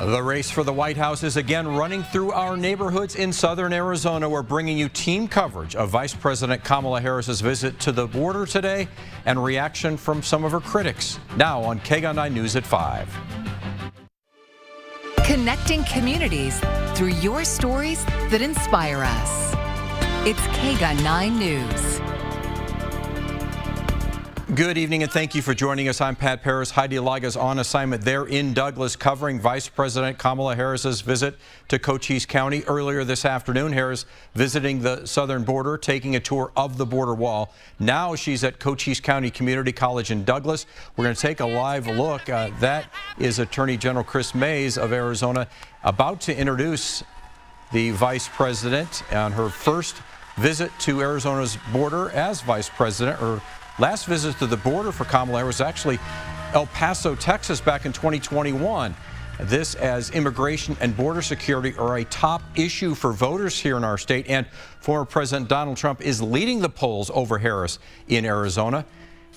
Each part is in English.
The race for the White House is again running through our neighborhoods in southern Arizona. We're bringing you team coverage of Vice President Kamala Harris's visit to the border today and reaction from some of her critics. Now on KGUN 9 News at 5. Connecting communities through your stories that inspire us. It's KGUN 9 News. Good evening and thank you for joining us. I'm Pat Paris. Heidi Laga's on assignment there in Douglas covering Vice President Kamala Harris's visit to Cochise County earlier this afternoon. Harris visiting the southern border, taking a tour of the border wall. Now she's at Cochise County Community College in Douglas. We're going to take a live look. That is Attorney General Chris Mays of Arizona about to introduce the Vice President on her first visit to Arizona's border as Vice President. Her last visit to the border for Kamala Harris was actually El Paso, Texas back in 2021. This as immigration and border security are a top issue for voters here in our state, and former President Donald Trump is leading the polls over Harris in Arizona.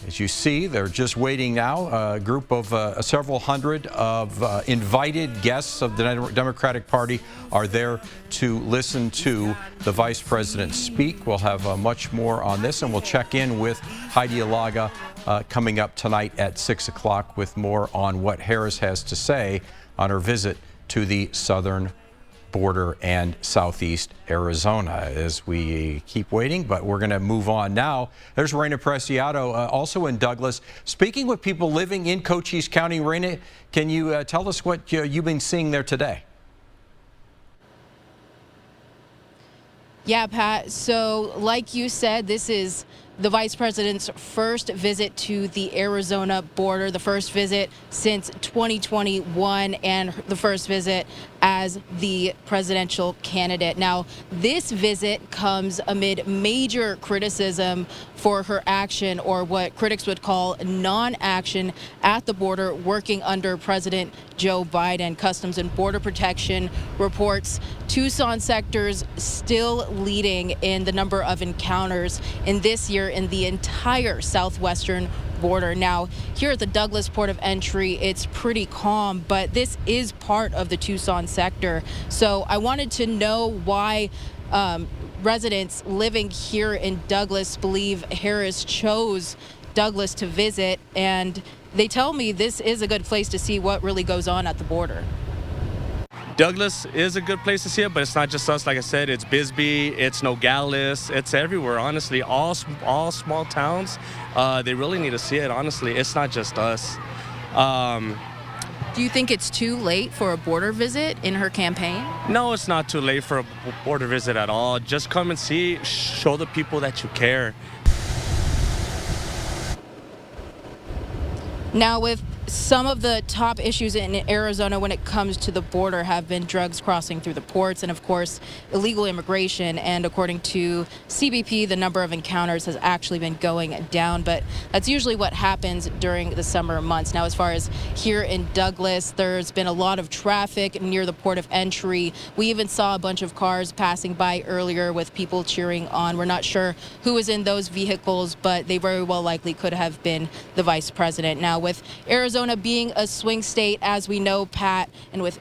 As you see, they're just waiting now. A group of several hundred of invited guests of the Democratic Party are there to listen to the Vice President speak. We'll have much more on this, and we'll check in with Heidi Laga coming up tonight at 6 o'clock with more on what Harris has to say on her visit to the southern border and southeast Arizona as we keep waiting, but we're going to move on now. There's Raina Preciado, also in Douglas, speaking with people living in Cochise County. Raina, can you tell us what you've been seeing there today? Yeah, Pat. So like you said, this is the Vice President's first visit to the Arizona border, the first visit since 2021 and the first visit as the presidential candidate. Now, this visit comes amid major criticism for her action, or what critics would call non-action, at the border working under President Joe Biden. Customs and Border Protection reports Tucson sectors still leading in the number of encounters in this year in the entire southwestern border. Now, here at the Douglas Port of Entry, it's pretty calm, but this is part of the Tucson sector. So I wanted to know why residents living here in Douglas believe Harris chose Douglas to visit, and they tell me this is a good place to see what really goes on at the border. Douglas is a good place to see it, but it's not just us. Like I said, it's Bisbee, it's Nogales, it's everywhere, honestly. All small towns, they really need to see it, honestly. It's not just us. Do you think it's too late for a border visit in her campaign? No, it's not too late for a border visit at all. Just come and see, show the people that you care. Now, with some of the top issues in Arizona when it comes to the border have been drugs crossing through the ports and, of course, illegal immigration. And according to CBP, the number of encounters has actually been going down. But that's usually what happens during the summer months. Now, as far as here in Douglas, there's been a lot of traffic near the port of entry. We even saw a bunch of cars passing by earlier with people cheering on. We're not sure who was in those vehicles, but they very well likely could have been the vice president. Now, with Arizona being a swing state, as we know, Pat, and with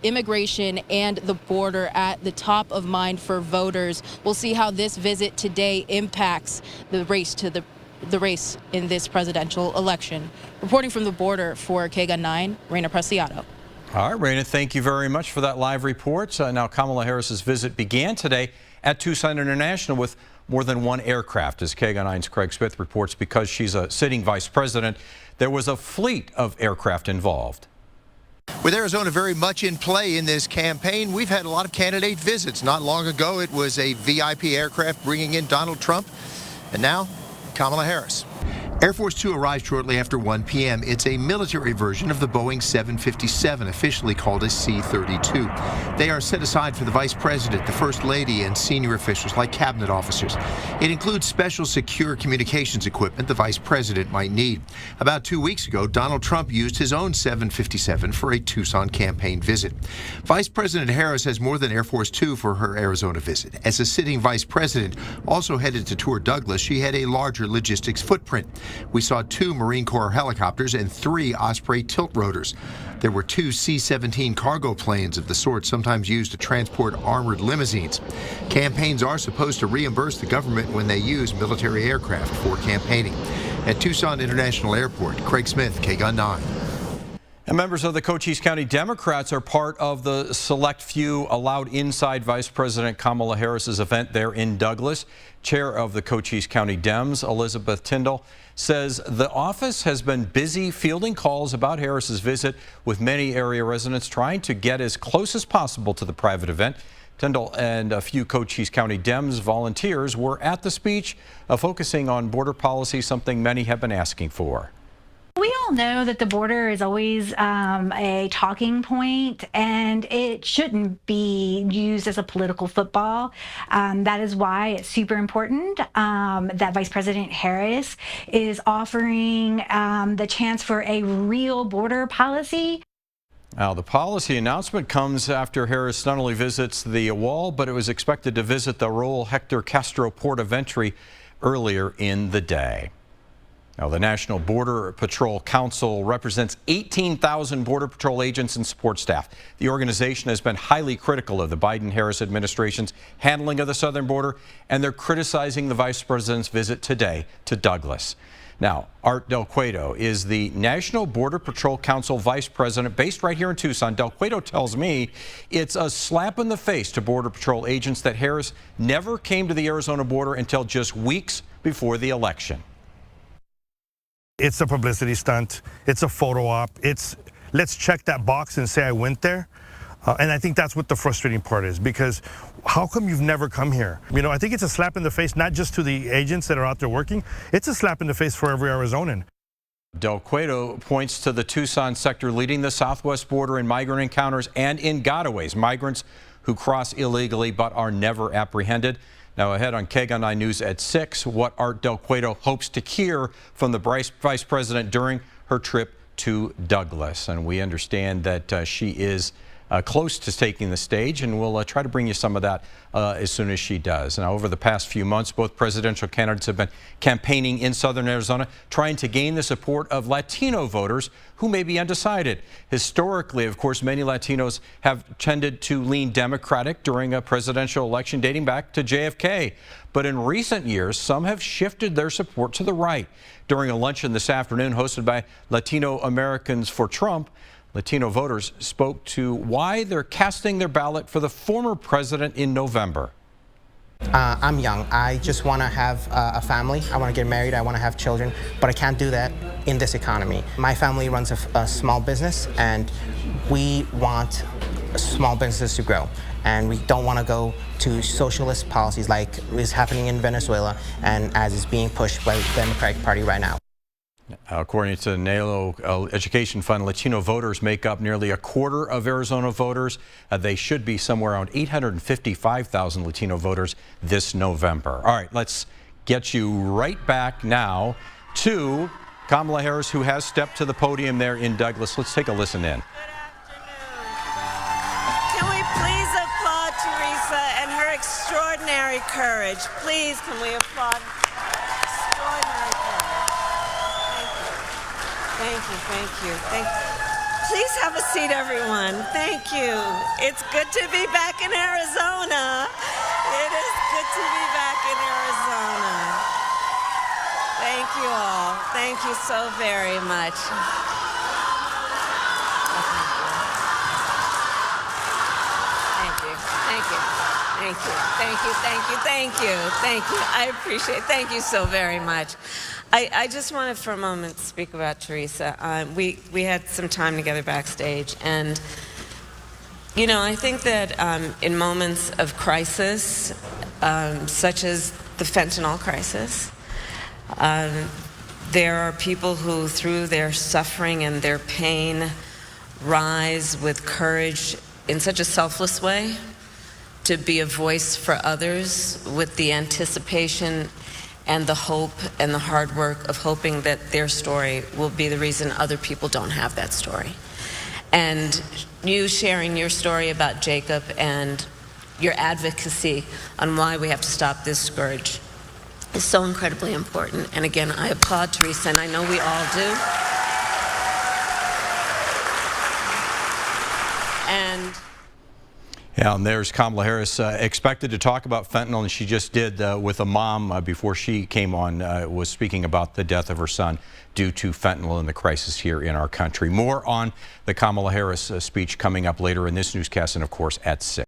immigration and the border at the top of mind for voters, we'll see how this visit today impacts the race in this presidential election. Reporting from the border for KGUN 9, Raina Preciado. All right, Raina, thank you very much for that live report. Now, Kamala Harris's visit began today at Tucson International with more than one aircraft, as KGUN 9's Craig Smith reports. Because she's a sitting vice president, there was a fleet of aircraft involved. With Arizona very much in play in this campaign, we've had a lot of candidate visits. Not long ago, it was a VIP aircraft bringing in Donald Trump, and now Kamala Harris. Air Force Two arrived shortly after 1 p.m. It's a military version of the Boeing 757, officially called a C-32. They are set aside for the Vice President, the First Lady, and senior officials like cabinet officers. It includes special secure communications equipment the Vice President might need. About 2 weeks ago, Donald Trump used his own 757 for a Tucson campaign visit. Vice President Harris has more than Air Force Two for her Arizona visit. As a sitting Vice President also headed to tour Douglas, she had a larger logistics footprint. We saw 2 Marine Corps helicopters and 3 Osprey tilt rotors. There were 2 C-17 cargo planes of the sort sometimes used to transport armored limousines. Campaigns are supposed to reimburse the government when they use military aircraft for campaigning. At Tucson International Airport, Craig Smith, KGUN 9. And members of the Cochise County Democrats are part of the select few allowed inside Vice President Kamala Harris's event there in Douglas. Chair of the Cochise County Dems, Elizabeth Tyndall, says the office has been busy fielding calls about Harris's visit, with many area residents trying to get as close as possible to the private event. Tyndall and a few Cochise County Dems volunteers were at the speech, focusing on border policy, something many have been asking for. We all know that the border is always a talking point, and it shouldn't be used as a political football. That is why it's super important that Vice President Harris is offering the chance for a real border policy. Now, the policy announcement comes after Harris not only visits the wall, but it was expected to visit the Raul Hector Castro port of entry earlier in the day. Now, the National Border Patrol Council represents 18,000 Border Patrol agents and support staff. The organization has been highly critical of the Biden-Harris administration's handling of the southern border, and they're criticizing the vice president's visit today to Douglas. Now, Art Del Cueto is the National Border Patrol Council vice president based right here in Tucson. Del Cueto tells me it's a slap in the face to Border Patrol agents that Harris never came to the Arizona border until just weeks before the election. It's a publicity stunt. It's a photo op. It's let's check that box and say I went there. And I think that's what the frustrating part is, because how come you've never come here? You know, I think it's a slap in the face, not just to the agents that are out there working. It's a slap in the face for every Arizonan. Del Cueto points to the Tucson sector leading the southwest border in migrant encounters and in gotaways, migrants who cross illegally but are never apprehended. Now, ahead on KGUN 9 News at 6, what Art Del Cueto hopes to hear from the vice president during her trip to Douglas. And we understand that she is close to taking the stage, and we'll try to bring you some of that as soon as she does. Now, over the past few months, both presidential candidates have been campaigning in southern Arizona, trying to gain the support of Latino voters who may be undecided. Historically, of course, many Latinos have tended to lean Democratic during a presidential election dating back to JFK. But in recent years, some have shifted their support to the right. During a luncheon this afternoon hosted by Latino Americans for Trump, Latino voters spoke to why they're casting their ballot for the former president in November. I'm young. I just want to have a family. I want to get married. I want to have children, but I can't do that in this economy. My family runs a small business, and we want small businesses to grow. And we don't want to go to socialist policies like is happening in Venezuela and as is being pushed by the Democratic Party right now. According to NALO Education Fund, Latino voters make up nearly a quarter of Arizona voters. They should be somewhere around 855,000 Latino voters this November. All right, let's get you right back now to Kamala Harris, who has stepped to the podium there in Douglas. Let's take a listen in. Can we please applaud Teresa and her extraordinary courage? Please, can we applaud? Extraordinary courage. Thank you, thank you, thank you. Please have a seat, everyone. Thank you. It's good to be back in Arizona. It is good to be back in Arizona. Thank you all. Thank you so very much. Thank you. Thank you. Thank you. Thank you. Thank you. Thank you. Thank you. I appreciate it. Thank you so very much. I just wanted for a moment to speak about Teresa. We had some time together backstage, and you know, I think that in moments of crisis, such as the fentanyl crisis, there are people who, through their suffering and their pain, rise with courage in such a selfless way to be a voice for others with the anticipation and the hope and the hard work of hoping that their story will be the reason other people don't have that story. And you sharing your story about Jacob and your advocacy on why we have to stop this scourge is so incredibly important. And again, I applaud Teresa, and I know we all do. And there's Kamala Harris expected to talk about fentanyl, and she just did with a mom before she came on, was speaking about the death of her son due to fentanyl and the crisis here in our country. More on the Kamala Harris speech coming up later in this newscast and, of course, at 6.